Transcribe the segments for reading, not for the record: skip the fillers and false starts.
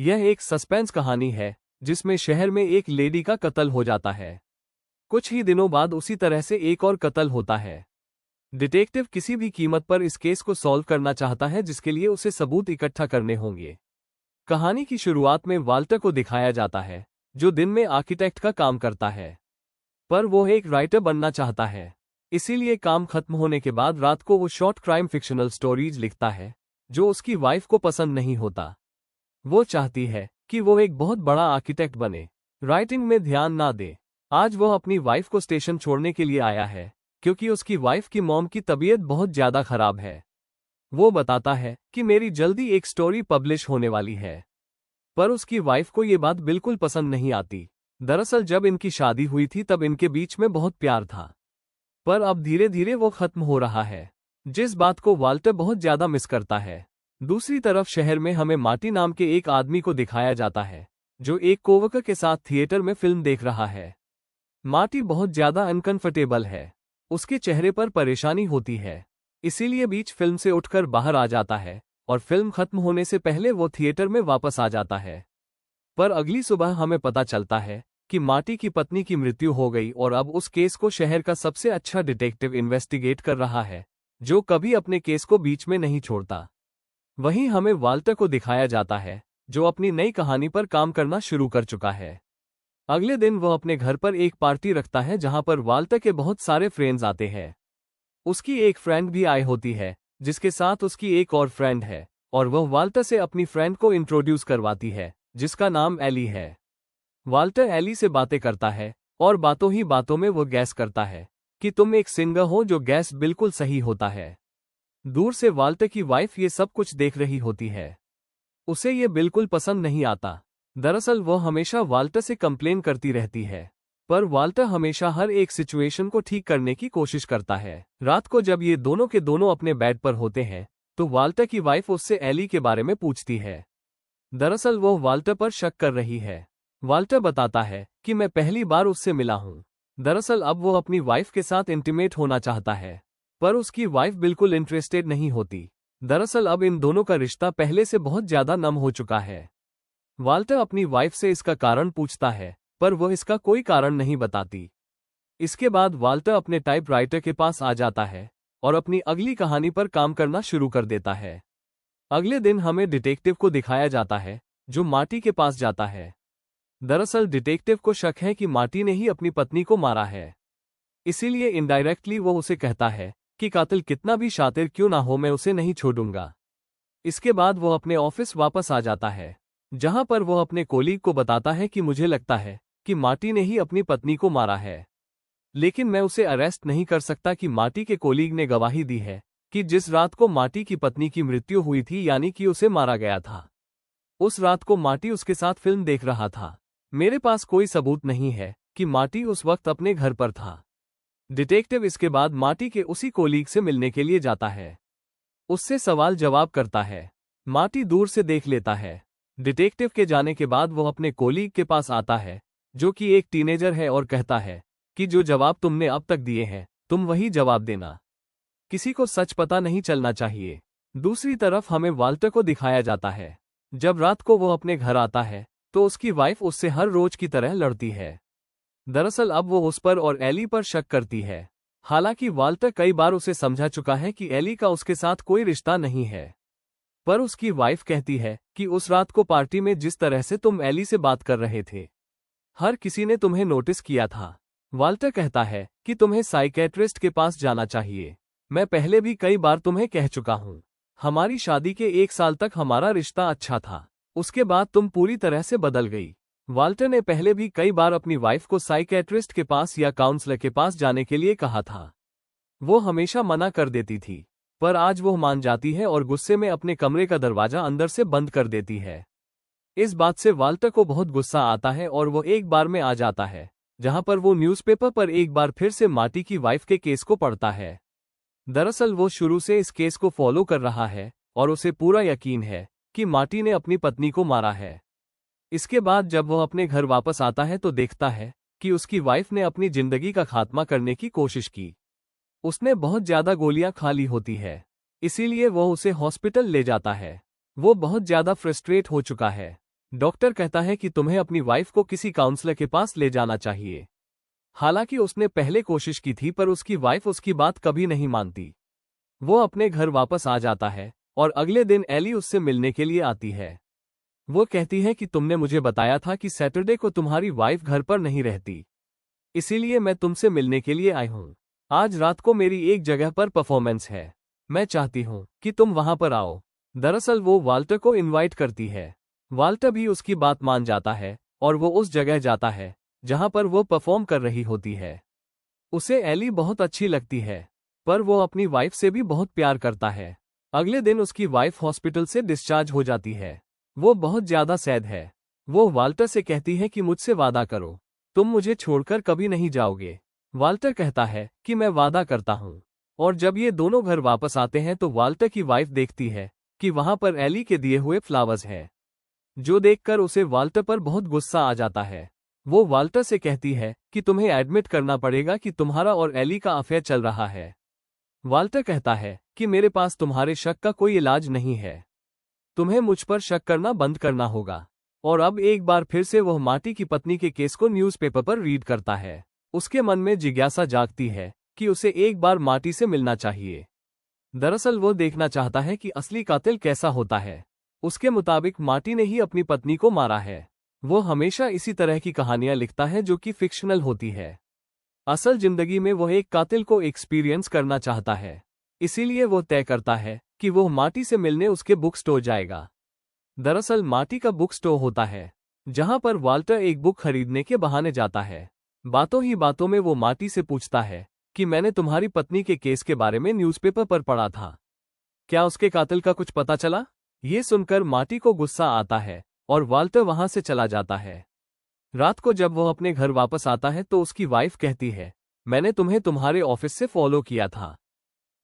यह एक सस्पेंस कहानी है जिसमें शहर में एक लेडी का कत्ल हो जाता है। कुछ ही दिनों बाद उसी तरह से एक और कत्ल होता है। डिटेक्टिव किसी भी कीमत पर इस केस को सॉल्व करना चाहता है, जिसके लिए उसे सबूत इकट्ठा करने होंगे। कहानी की शुरुआत में वाल्टर को दिखाया जाता है, जो दिन में आर्किटेक्ट का काम करता है, पर वो एक राइटर बनना चाहता है। इसीलिए काम खत्म होने के बाद रात को वो शॉर्ट क्राइम फिक्शनल स्टोरीज लिखता है, जो उसकी वाइफ को पसंद नहीं होता। वो चाहती है कि वो एक बहुत बड़ा आर्किटेक्ट बने, राइटिंग में ध्यान ना दे। आज वो अपनी वाइफ को स्टेशन छोड़ने के लिए आया है, क्योंकि उसकी वाइफ की मॉम की तबीयत बहुत ज्यादा खराब है। वो बताता है कि मेरी जल्दी एक स्टोरी पब्लिश होने वाली है, पर उसकी वाइफ को ये बात बिल्कुल पसंद नहीं आती। दरअसल जब इनकी शादी हुई थी तब इनके बीच में बहुत प्यार था, पर अब धीरे धीरे वो खत्म हो रहा है, जिस बात को वाल्टर बहुत ज्यादा मिस करता है। दूसरी तरफ शहर में हमें मार्टी नाम के एक आदमी को दिखाया जाता है, जो एक कोवर्कर के साथ थिएटर में फिल्म देख रहा है। मार्टी बहुत ज्यादा अनकंफर्टेबल है, उसके चेहरे पर परेशानी होती है, इसीलिए बीच फिल्म से उठकर बाहर आ जाता है और फिल्म खत्म होने से पहले वो थिएटर में वापस आ जाता है। पर अगली सुबह हमें पता चलता है कि मार्टी की पत्नी की मृत्यु हो गई और अब उस केस को शहर का सबसे अच्छा डिटेक्टिव इन्वेस्टिगेट कर रहा है, जो कभी अपने केस को बीच में नहीं छोड़ता। वहीं हमें वाल्टर को दिखाया जाता है, जो अपनी नई कहानी पर काम करना शुरू कर चुका है। अगले दिन वो अपने घर पर एक पार्टी रखता है, जहां पर वाल्टर के बहुत सारे फ्रेंड्स आते हैं। उसकी एक फ्रेंड भी आई होती है, जिसके साथ उसकी एक और फ्रेंड है, और वह वाल्टर से अपनी फ्रेंड को इंट्रोड्यूस करवाती है, जिसका नाम एली है। वाल्टर एली से बातें करता है और बातों ही बातों में वो गैस करता है कि तुम एक सिंगर हो, जो गैस बिल्कुल सही होता है। दूर से वाल्टर की वाइफ ये सब कुछ देख रही होती है। उसे ये बिल्कुल पसंद नहीं आता। दरअसल वो हमेशा वाल्टर से कंप्लेन करती रहती है, पर वाल्टर हमेशा हर एक सिचुएशन को ठीक करने की कोशिश करता है। रात को जब ये दोनों के दोनों अपने बेड पर होते हैं, तो वाल्टर की वाइफ उससे एली के बारे में पूछती है। दरअसल वो वाल्टर पर शक कर रही है। वाल्टर बताता है कि मैं पहली बार उससे मिला हूं। दरअसल अब वो अपनी वाइफ के साथ इंटीमेट होना चाहता है, पर उसकी वाइफ बिल्कुल इंटरेस्टेड नहीं होती। दरअसल अब इन दोनों का रिश्ता पहले से बहुत ज्यादा नम हो चुका है। वाल्टर अपनी वाइफ से इसका कारण पूछता है, पर वह इसका कोई कारण नहीं बताती। इसके बाद वाल्टर अपने टाइपराइटर के पास आ जाता है और अपनी अगली कहानी पर काम करना शुरू कर देता है। अगले दिन हमें डिटेक्टिव को दिखाया जाता है, जो मार्टी के पास जाता है। दरअसल डिटेक्टिव को शक है कि मार्टी ने ही अपनी पत्नी को मारा है, इसीलिए इनडायरेक्टली वो उसे कहता है कि कातिल कितना भी शातिर क्यों ना हो, मैं उसे नहीं छोड़ूंगा। इसके बाद वो अपने ऑफिस वापस आ जाता है, जहां पर वो अपने कोलीग को बताता है कि मुझे लगता है कि मार्टी ने ही अपनी पत्नी को मारा है, लेकिन मैं उसे अरेस्ट नहीं कर सकता कि मार्टी के कोलीग ने गवाही दी है कि जिस रात को मार्टी की पत्नी की मृत्यु हुई थी, यानी कि उसे मारा गया था, उस रात को मार्टी उसके साथ फिल्म देख रहा था। मेरे पास कोई सबूत नहीं है कि मार्टी उस वक्त अपने घर पर था। डिटेक्टिव इसके बाद मार्टी के उसी कोलीग से मिलने के लिए जाता है, उससे सवाल जवाब करता है। मार्टी दूर से देख लेता है। डिटेक्टिव के जाने के बाद वो अपने कोलीग के पास आता है, जो कि एक टीनेजर है, और कहता है कि जो जवाब तुमने अब तक दिए हैं, तुम वही जवाब देना। किसी को सच पता नहीं चलना चाहिए। दूसरी तरफ हमें वाल्टर को दिखाया जाता है। जब रात को वो अपने घर आता है, तो उसकी वाइफ उससे हर रोज की तरह लड़ती है। दरअसल अब वो उस पर और एली पर शक करती है। हालांकि वाल्टर कई बार उसे समझा चुका है कि एली का उसके साथ कोई रिश्ता नहीं है, पर उसकी वाइफ कहती है कि उस रात को पार्टी में जिस तरह से तुम एली से बात कर रहे थे, हर किसी ने तुम्हें नोटिस किया था। वाल्टर कहता है कि तुम्हें साइकेट्रिस्ट के पास जाना चाहिए। मैं पहले भी कई बार तुम्हें कह चुका हूं। हमारी शादी के 1 साल तक हमारा रिश्ता अच्छा था, उसके बाद तुम पूरी तरह से बदल गई। वाल्टर ने पहले भी कई बार अपनी वाइफ को साइकेट्रिस्ट के पास या काउंसलर के पास जाने के लिए कहा था। वो हमेशा मना कर देती थी, पर आज वो मान जाती है और गुस्से में अपने कमरे का दरवाजा अंदर से बंद कर देती है। इस बात से वाल्टर को बहुत गुस्सा आता है और वो एक बार में आ जाता है, जहां पर वो न्यूज़पेपर पर एक बार फिर से मार्टी की वाइफ के केस को पढ़ता है। दरअसल वो शुरू से इस केस को फॉलो कर रहा है और उसे पूरा यकीन है कि मार्टी ने अपनी पत्नी को मारा है। इसके बाद जब वो अपने घर वापस आता है तो देखता है कि उसकी वाइफ ने अपनी जिंदगी का खात्मा करने की कोशिश की। उसने बहुत ज्यादा गोलियां खा ली होती है, इसीलिए वो उसे हॉस्पिटल ले जाता है। वो बहुत ज्यादा फ्रस्ट्रेट हो चुका है। डॉक्टर कहता है कि तुम्हें अपनी वाइफ को किसी काउंसलर के पास ले जाना चाहिए। हालांकि उसने पहले कोशिश की थी पर उसकी वाइफ उसकी बात कभी नहीं मानती। वो अपने घर वापस आ जाता है और अगले दिन एली उससे मिलने के लिए आती है। वो कहती है कि तुमने मुझे बताया था कि सैटरडे को तुम्हारी वाइफ घर पर नहीं रहती, इसीलिए मैं तुमसे मिलने के लिए आई हूँ। आज रात को मेरी एक जगह पर परफॉर्मेंस है, मैं चाहती हूँ कि तुम वहां पर आओ। दरअसल वो वाल्टर को इनवाइट करती है। वाल्टर भी उसकी बात मान जाता है और वो उस जगह जाता है जहां पर वो परफॉर्म कर रही होती है। उसे एली बहुत अच्छी लगती है, पर वो अपनी वाइफ से भी बहुत प्यार करता है। अगले दिन उसकी वाइफ हॉस्पिटल से डिस्चार्ज हो जाती है। वो बहुत ज्यादा सैड है। वो वाल्टर से कहती है कि मुझसे वादा करो, तुम मुझे छोड़कर कभी नहीं जाओगे। वाल्टर कहता है कि मैं वादा करता हूँ। और जब ये दोनों घर वापस आते हैं तो वाल्टर की वाइफ देखती है कि वहां पर एली के दिए हुए फ्लावर्स हैं, जो देखकर उसे वाल्टर पर बहुत गुस्सा आ जाता है। वो वाल्टर से कहती है कि तुम्हें एडमिट करना पड़ेगा कि तुम्हारा और एली का अफेयर चल रहा है। वाल्टर कहता है कि मेरे पास तुम्हारे शक का कोई इलाज नहीं है, तुम्हें मुझ पर शक करना बंद करना होगा। और अब एक बार फिर से वह मार्टी की पत्नी के केस को न्यूज़पेपर पर रीड करता है। उसके मन में जिज्ञासा जागती है कि उसे एक बार मार्टी से मिलना चाहिए। दरअसल वो देखना चाहता है कि असली कातिल कैसा होता है। उसके मुताबिक मार्टी ने ही अपनी पत्नी को मारा है। वो हमेशा इसी तरह की कहानियां लिखता है जो कि फिक्शनल होती है। असल जिंदगी में वह एक कातिल को एक्सपीरियंस करना चाहता है, इसीलिए वो तय करता है कि वो मार्टी से मिलने उसके बुक स्टोर जाएगा। दरअसल मार्टी का बुक स्टोर होता है जहां पर वाल्टर एक बुक खरीदने के बहाने जाता है। बातों ही बातों में वो मार्टी से पूछता है कि मैंने तुम्हारी पत्नी के केस के बारे में न्यूज़पेपर पर पढ़ा था, क्या उसके कातिल का कुछ पता चला? ये सुनकर मार्टी को गुस्सा आता है और वाल्टर वहां से चला जाता है। रात को जब वह अपने घर वापस आता है तो उसकी वाइफ कहती है, मैंने तुम्हें तुम्हारे ऑफिस से फॉलो किया था,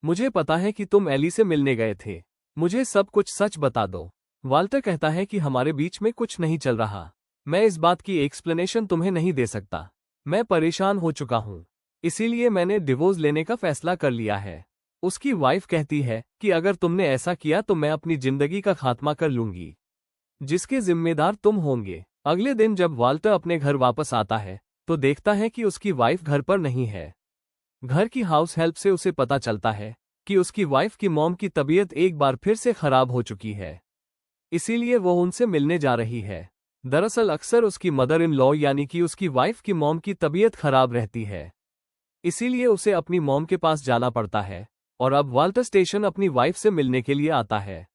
मुझे पता है कि तुम एली से मिलने गए थे, मुझे सब कुछ सच बता दो। वाल्टर कहता है कि हमारे बीच में कुछ नहीं चल रहा, मैं इस बात की एक्सप्लेनेशन तुम्हें नहीं दे सकता, मैं परेशान हो चुका हूँ, इसीलिए मैंने डिवोर्स लेने का फैसला कर लिया है। उसकी वाइफ कहती है कि अगर तुमने ऐसा किया तो मैं अपनी जिंदगी का खात्मा कर लूंगी, जिसके जिम्मेदार तुम होंगे। अगले दिन जब वाल्टर अपने घर वापस आता है तो देखता है कि उसकी वाइफ घर पर नहीं है। घर की हाउस हेल्प से उसे पता चलता है कि उसकी वाइफ की मॉम की तबीयत एक बार फिर से खराब हो चुकी है, इसीलिए वो उनसे मिलने जा रही है। दरअसल अक्सर उसकी मदर इन लॉ यानी कि उसकी वाइफ की मॉम की तबीयत खराब रहती है, इसीलिए उसे अपनी मॉम के पास जाना पड़ता है। और अब वाल्टर स्टेशन अपनी वाइफ से मिलने के लिए आता है,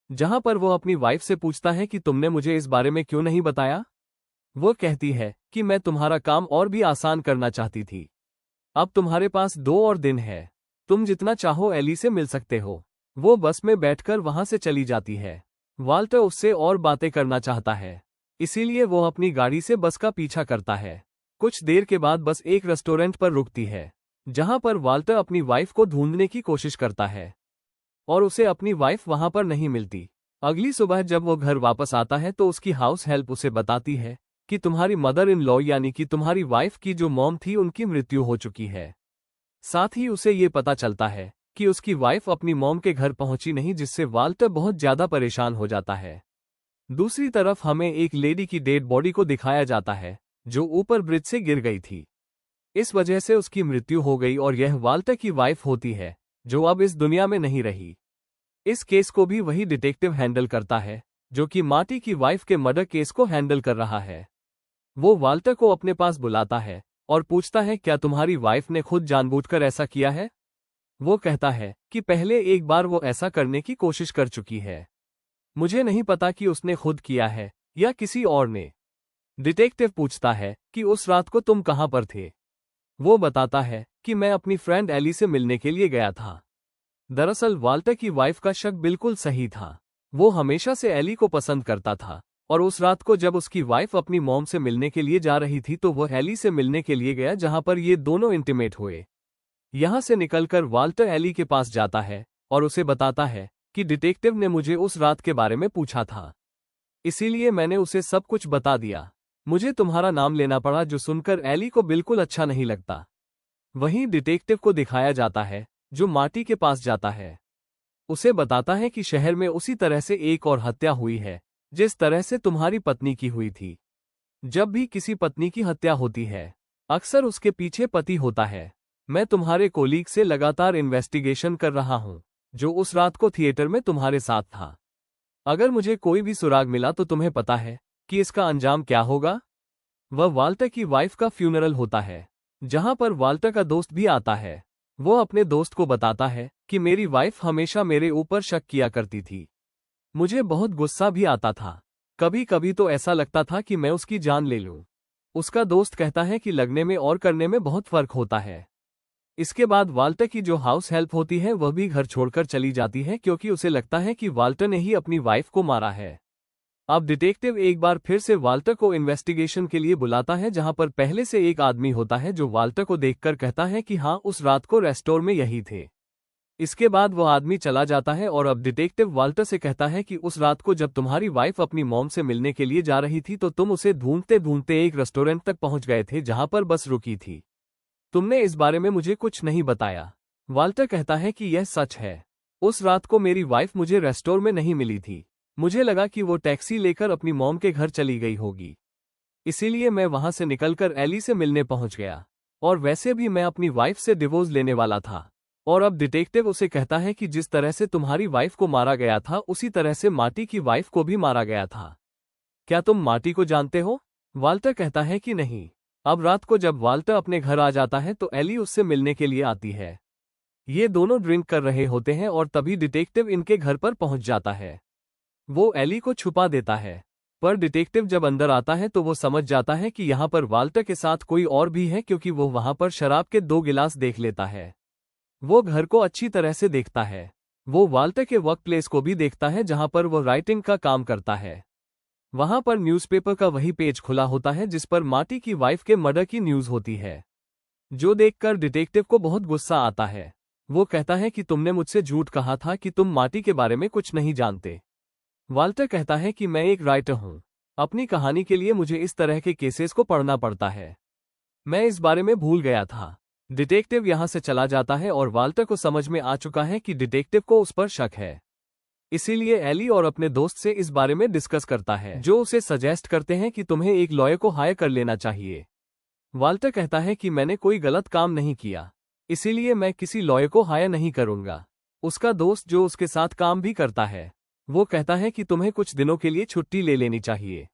जहां पर वो अपनी वाइफ से पूछता है कि तुमने मुझे इस बारे में क्यों नहीं बताया? वो कहती है कि मैं तुम्हारा काम और भी आसान करना चाहती थी, अब तुम्हारे पास 2 और दिन है, तुम जितना चाहो एली से मिल सकते हो। वो बस में बैठकर वहां से चली जाती है। वाल्टर उससे और बातें करना चाहता है, इसीलिए वो अपनी गाड़ी से बस का पीछा करता है। कुछ देर के बाद बस एक रेस्टोरेंट पर रुकती है, जहां पर वाल्टर अपनी वाइफ को ढूंढने की कोशिश करता है और उसे अपनी वाइफ वहां पर नहीं मिलती। अगली सुबह जब वो घर वापस आता है तो उसकी हाउस हेल्प उसे बताती है कि तुम्हारी मदर इन लॉ यानी कि तुम्हारी वाइफ की जो मॉम थी उनकी मृत्यु हो चुकी है। साथ ही उसे ये पता चलता है कि उसकी वाइफ अपनी मॉम के घर पहुंची नहीं, जिससे वाल्टर बहुत ज्यादा परेशान हो जाता है। दूसरी तरफ हमें एक लेडी की डेड बॉडी को दिखाया जाता है जो ऊपर ब्रिज से गिर गई थी, इस वजह से उसकी मृत्यु हो गई और यह वाल्टर की वाइफ होती है जो अब इस दुनिया में नहीं रही। इस केस को भी वही डिटेक्टिव हैंडल करता है जो कि मार्टी की वाइफ के मर्डर केस को हैंडल कर रहा है। वो वाल्टर को अपने पास बुलाता है और पूछता है, क्या तुम्हारी वाइफ ने खुद जानबूझकर ऐसा किया है? वो कहता है कि पहले एक बार वो ऐसा करने की कोशिश कर चुकी है, मुझे नहीं पता कि उसने खुद किया है या किसी और ने। डिटेक्टिव पूछता है कि उस रात को तुम कहां पर थे? वो बताता है कि मैं अपनी फ्रेंड एली से मिलने के लिए गया था। दरअसल वाल्टर की वाइफ का शक बिल्कुल सही था, वो हमेशा से एली को पसंद करता था और उस रात को जब उसकी वाइफ अपनी मॉम से मिलने के लिए जा रही थी तो वह एली से मिलने के लिए गया, जहां पर ये दोनों इंटीमेट हुए। यहां से निकलकर वाल्टर एली के पास जाता है और उसे बताता है कि डिटेक्टिव ने मुझे उस रात के बारे में पूछा था, इसीलिए मैंने उसे सब कुछ बता दिया, मुझे तुम्हारा नाम लेना पड़ा, जो सुनकर एली को बिल्कुल अच्छा नहीं लगता। वहीं डिटेक्टिव को दिखाया जाता है जो मार्टी के पास जाता है, उसे बताता है कि शहर में उसी तरह से एक और हत्या हुई है जिस तरह से तुम्हारी पत्नी की हुई थी। जब भी किसी पत्नी की हत्या होती है, अक्सर उसके पीछे पति होता है। मैं तुम्हारे कोलीग से लगातार इन्वेस्टिगेशन कर रहा हूं, जो उस रात को थिएटर में तुम्हारे साथ था। अगर मुझे कोई भी सुराग मिला तो तुम्हें पता है कि इसका अंजाम क्या होगा। वह वाल्टर की वाइफ का फ्यूनरल होता है, जहां पर वाल्टर का दोस्त भी आता है। वो अपने दोस्त को बताता है कि मेरी वाइफ हमेशा मेरे ऊपर शक किया करती थी। मुझे बहुत गुस्सा भी आता था। कभी कभी तो ऐसा लगता था कि मैं उसकी जान ले लूं। उसका दोस्त कहता है कि लगने में और करने में बहुत फर्क होता है। इसके बाद वाल्टर की जो हाउस हेल्प होती है वह भी घर छोड़कर चली जाती है, क्योंकि उसे लगता है कि वाल्टर ने ही अपनी वाइफ को मारा है। अब डिटेक्टिव एक बार फिर से वाल्टर को इन्वेस्टिगेशन के लिए बुलाता है, जहां पर पहले से एक आदमी होता है जो वाल्टर को देखकर कहता है कि हाँ, उस रात को रेस्टोर में यही थे। इसके बाद वह आदमी चला जाता है और अब डिटेक्टिव वाल्टर से कहता है कि उस रात को जब तुम्हारी वाइफ अपनी मॉम से मिलने के लिए जा रही थी तो तुम उसे ढूंढते ढूंढते एक रेस्टोरेंट तक पहुंच गए थे जहां पर बस रुकी थी। तुमने इस बारे में मुझे कुछ नहीं बताया। वाल्टर कहता है कि यह सच है। उस रात को मेरी वाइफ मुझे रेस्टोर में नहीं मिली थी। मुझे लगा कि वो टैक्सी लेकर अपनी मॉम के घर चली गई होगी, इसीलिए मैं वहां से निकलकर एली से मिलने पहुंच गया। और वैसे भी मैं अपनी वाइफ से डिवोर्स लेने वाला था। और अब डिटेक्टिव उसे कहता है कि जिस तरह से तुम्हारी वाइफ को मारा गया था उसी तरह से मार्टी की वाइफ को भी मारा गया था। क्या तुम मार्टी को जानते हो? वाल्टर कहता है कि नहीं। अब रात को जब वाल्टर अपने घर आ जाता है तो एली उससे मिलने के लिए आती है। ये दोनों ड्रिंक कर रहे होते हैं और तभी डिटेक्टिव इनके घर पर पहुंच जाता है। वो एली को छुपा देता है, पर डिटेक्टिव जब अंदर आता है तो वो समझ जाता है कि यहाँ पर वाल्टर के साथ कोई और भी है, क्योंकि वो वहां पर शराब के 2 गिलास देख लेता है। वो घर को अच्छी तरह से देखता है। वो वाल्टर के वर्क प्लेस को भी देखता है जहां पर वो राइटिंग का काम करता है। वहां पर न्यूज़पेपर का वही पेज खुला होता है जिस पर मार्टी की वाइफ के मर्डर की न्यूज होती है, जो देखकर डिटेक्टिव को बहुत गुस्सा आता है। वो कहता है कि तुमने मुझसे झूठ कहा था कि तुम मार्टी के बारे में कुछ नहीं जानते। वाल्टर कहता है कि मैं एक राइटर हूं। अपनी कहानी के लिए मुझे इस तरह के केसेस को पढ़ना पड़ता है। मैं इस बारे में भूल गया था। डिटेक्टिव यहां से चला जाता है और वाल्टर को समझ में आ चुका है कि डिटेक्टिव को उस पर शक है। इसीलिए एली और अपने दोस्त से इस बारे में डिस्कस करता है, जो उसे सजेस्ट करते हैं कि तुम्हें एक लॉयर को हायर कर लेना चाहिए। वाल्टर कहता है कि मैंने कोई गलत काम नहीं किया, इसीलिए मैं किसी लॉयर को हायर नहीं करूंगा। उसका दोस्त जो उसके साथ काम भी करता है, वो कहता है कि तुम्हें कुछ दिनों के लिए छुट्टी ले लेनी चाहिए।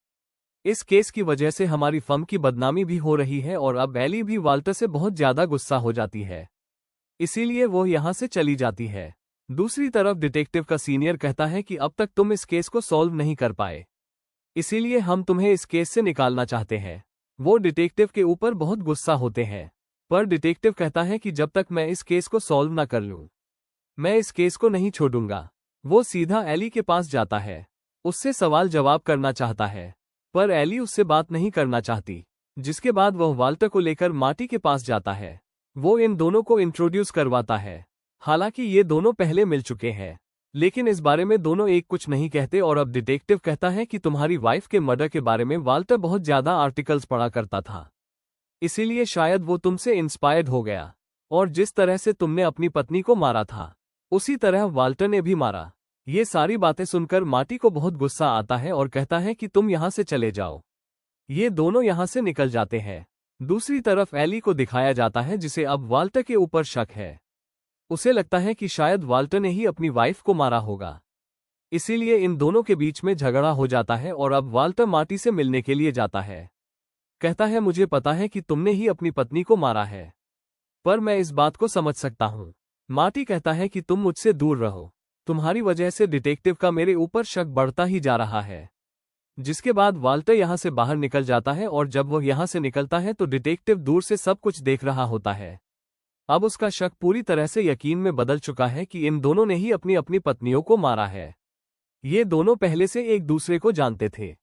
इस केस की वजह से हमारी फर्म की बदनामी भी हो रही है और अब एली भी वाल्टर से बहुत ज्यादा गुस्सा हो जाती है, इसीलिए वो यहां से चली जाती है। दूसरी तरफ डिटेक्टिव का सीनियर कहता है कि अब तक तुम इस केस को सॉल्व नहीं कर पाए, इसीलिए हम तुम्हें इस केस से निकालना चाहते हैं। वो डिटेक्टिव के ऊपर बहुत गुस्सा होते हैं, पर डिटेक्टिव कहता है कि जब तक मैं इस केस को सॉल्व न कर लूं, मैं इस केस को नहीं छोड़ूंगा। वो सीधा एली के पास जाता है, उससे सवाल जवाब करना चाहता है, पर एली उससे बात नहीं करना चाहती। जिसके बाद वह वाल्टर को लेकर मार्टी के पास जाता है। वो इन दोनों को इंट्रोड्यूस करवाता है। हालांकि ये दोनों पहले मिल चुके हैं, लेकिन इस बारे में दोनों एक कुछ नहीं कहते। और अब डिटेक्टिव कहता है कि तुम्हारी वाइफ के मर्डर के बारे में वाल्टर बहुत ज्यादा आर्टिकल्स पढ़ा करता था, इसीलिए शायद वो तुमसे इंस्पायर्ड हो गया, और जिस तरह से तुमने अपनी पत्नी को मारा था उसी तरह वाल्टर ने भी मारा। ये सारी बातें सुनकर मार्टी को बहुत गुस्सा आता है और कहता है कि तुम यहां से चले जाओ। ये दोनों यहां से निकल जाते हैं। दूसरी तरफ एली को दिखाया जाता है, जिसे अब वाल्टर के ऊपर शक है। उसे लगता है कि शायद वाल्टर ने ही अपनी वाइफ को मारा होगा, इसीलिए इन दोनों के बीच में झगड़ा हो जाता है और अब वाल्टर मार्टी से मिलने के लिए जाता है। कहता है मुझे पता है कि तुमने ही अपनी पत्नी को मारा है, पर मैं इस बात को समझ सकता हूं। मार्टी कहता है कि तुम मुझसे दूर रहो, तुम्हारी वजह से डिटेक्टिव का मेरे ऊपर शक बढ़ता ही जा रहा है। जिसके बाद वाल्टर यहां से बाहर निकल जाता है और जब वह यहां से निकलता है तो डिटेक्टिव दूर से सब कुछ देख रहा होता है। अब उसका शक पूरी तरह से यकीन में बदल चुका है कि इन दोनों ने ही अपनी अपनी पत्नियों को मारा है। ये दोनों पहले से एक दूसरे को जानते थे,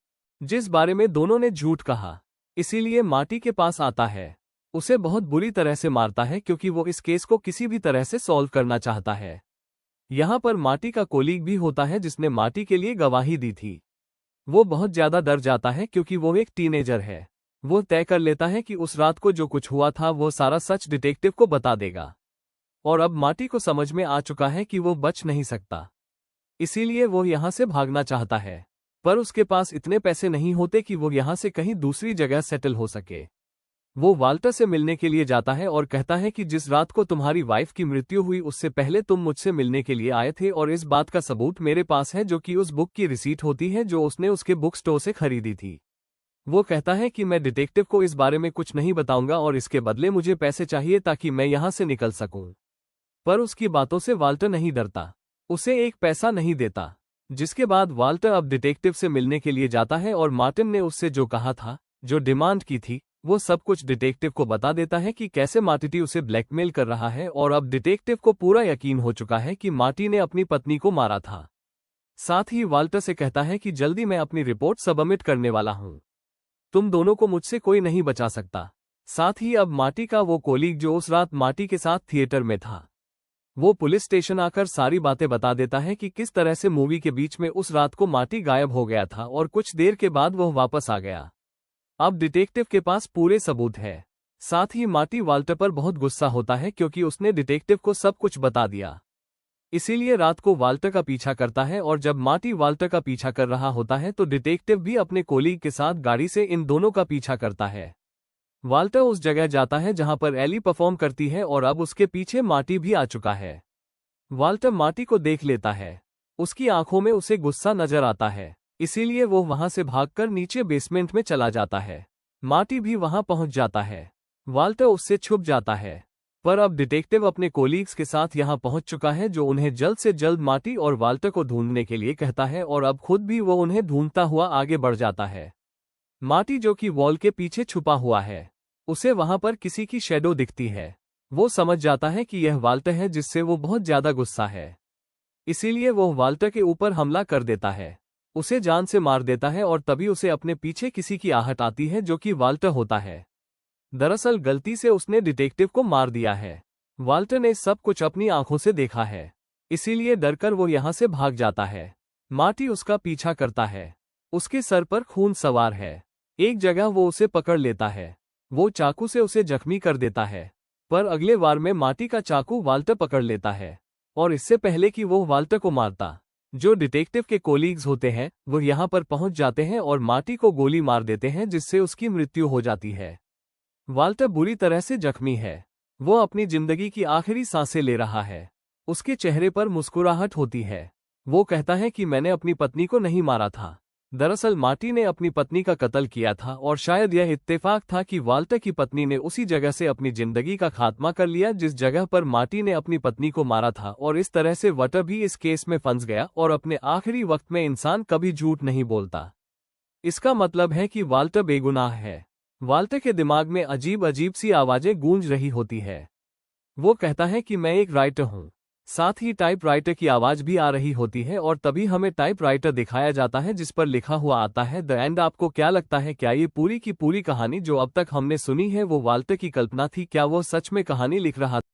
जिस बारे में दोनों ने झूठ कहा। इसीलिए मार्टी के पास आता है, उसे बहुत बुरी तरह से मारता है, क्योंकि वो इस केस को किसी भी तरह से सॉल्व करना चाहता है। यहाँ पर मार्टी का कोलीग भी होता है जिसने मार्टी के लिए गवाही दी थी। वो बहुत ज्यादा डर जाता है क्योंकि वो एक टीनेजर है। वो तय कर लेता है कि उस रात को जो कुछ हुआ था वो सारा सच डिटेक्टिव को बता देगा। और अब मार्टी को समझ में आ चुका है कि वो बच नहीं सकता, इसीलिए वो यहां से भागना चाहता है। पर उसके पास इतने पैसे नहीं होते कि वो यहाँ से कहीं दूसरी जगह सेटल हो सके। वो वाल्टर से मिलने के लिए जाता है और कहता है कि जिस रात को तुम्हारी वाइफ की मृत्यु हुई उससे पहले तुम मुझसे मिलने के लिए आए थे, और इस बात का सबूत मेरे पास है, जो कि उस बुक की रिसीट होती है जो उसने उसके बुक स्टोर से खरीदी थी। वो कहता है कि मैं डिटेक्टिव को इस बारे में कुछ नहीं बताऊंगा और इसके बदले मुझे पैसे चाहिए ताकि मैं यहाँ से निकल सकूं। पर उसकी बातों से वाल्टर नहीं डरता, उसे एक पैसा नहीं देता। जिसके बाद वाल्टर अब डिटेक्टिव से मिलने के लिए जाता है और मार्टिन ने उससे जो कहा था, जो डिमांड की थी, वो सब कुछ डिटेक्टिव को बता देता है कि कैसे मार्टी उसे ब्लैकमेल कर रहा है। और अब डिटेक्टिव को पूरा यकीन हो चुका है कि मार्टी ने अपनी पत्नी को मारा था। साथ ही वाल्टर से कहता है कि जल्दी मैं अपनी रिपोर्ट सबमिट करने वाला हूं, तुम दोनों को मुझसे कोई नहीं बचा सकता। साथ ही अब मार्टी का वो कोलीग जो उस रात मार्टी के साथ थिएटर में था, वो पुलिस स्टेशन आकर सारी बातें बता देता है कि किस तरह से मूवी के बीच में उस रात को मार्टी गायब हो गया था और कुछ देर के बाद वह वापस आ गया। अब डिटेक्टिव के पास पूरे सबूत है। साथ ही मार्टी वाल्टर पर बहुत गुस्सा होता है क्योंकि उसने डिटेक्टिव को सब कुछ बता दिया। इसीलिए रात को वाल्टर का पीछा करता है, और जब मार्टी वाल्टर का पीछा कर रहा होता है तो डिटेक्टिव भी अपने कोलीग के साथ गाड़ी से इन दोनों का पीछा करता है। वाल्टर उस जगह जाता है जहां पर एली परफॉर्म करती है और अब उसके पीछे मार्टी भी आ चुका है। वाल्टर मार्टी को देख लेता है, उसकी आंखों में उसे गुस्सा नजर आता है, इसीलिए वो वहां से भागकर नीचे बेसमेंट में चला जाता है। मार्टी भी वहां पहुंच जाता है। वाल्टर उससे छुप जाता है, पर अब डिटेक्टिव अपने कोलीग्स के साथ यहां पहुंच चुका है, जो उन्हें जल्द से जल्द मार्टी और वाल्टर को ढूंढने के लिए कहता है, और अब खुद भी वो उन्हें ढूंढता हुआ आगे बढ़ जाता है। मार्टी जो कि वॉल के पीछे छुपा हुआ है, उसे वहां पर किसी की शैडो दिखती है। वो समझ जाता है कि यह वाल्टर है, जिससे वो बहुत ज्यादा गुस्सा है। इसीलिए वो वाल्टर के ऊपर हमला कर देता है, उसे जान से मार देता है, और तभी उसे अपने पीछे किसी की आहट आती है जो कि वाल्टर होता है। दरअसल गलती से उसने डिटेक्टिव को मार दिया है। वाल्टर ने सब कुछ अपनी आंखों से देखा है, इसीलिए डरकर वो यहां से भाग जाता है। मार्टी उसका पीछा करता है, उसके सर पर खून सवार है। एक जगह वो उसे पकड़ लेता है, वो चाकू से उसे जख्मी कर देता है, पर अगले वार में मार्टी का चाकू वाल्टर पकड़ लेता है, और इससे पहले कि वो वाल्टर को मारता, जो डिटेक्टिव के कोलीग्स होते हैं वो यहाँ पर पहुंच जाते हैं और मार्टी को गोली मार देते हैं, जिससे उसकी मृत्यु हो जाती है। वाल्टर बुरी तरह से जख्मी है, वो अपनी जिंदगी की आखिरी सांसें ले रहा है। उसके चेहरे पर मुस्कुराहट होती है। वो कहता है कि मैंने अपनी पत्नी को नहीं मारा था, दरअसल मार्टी ने अपनी पत्नी का कत्ल किया था, और शायद यह इत्तेफाक था कि वाल्टर की पत्नी ने उसी जगह से अपनी जिंदगी का खात्मा कर लिया जिस जगह पर मार्टी ने अपनी पत्नी को मारा था, और इस तरह से वाल्टर भी इस केस में फंस गया। और अपने आखिरी वक्त में इंसान कभी झूठ नहीं बोलता, इसका मतलब है कि वाल्टर बेगुनाह है। वाल्टर के दिमाग में अजीब अजीब सी आवाजें गूंज रही होती है। वो कहता है कि मैं एक राइटर हूँ, साथ ही टाइपराइटर की आवाज भी आ रही होती है, और तभी हमें टाइपराइटर दिखाया जाता है जिस पर लिखा हुआ आता है द एंड। आपको क्या लगता है, क्या ये पूरी की पूरी कहानी जो अब तक हमने सुनी है वो वाल्टर की कल्पना थी? क्या वो सच में कहानी लिख रहा था?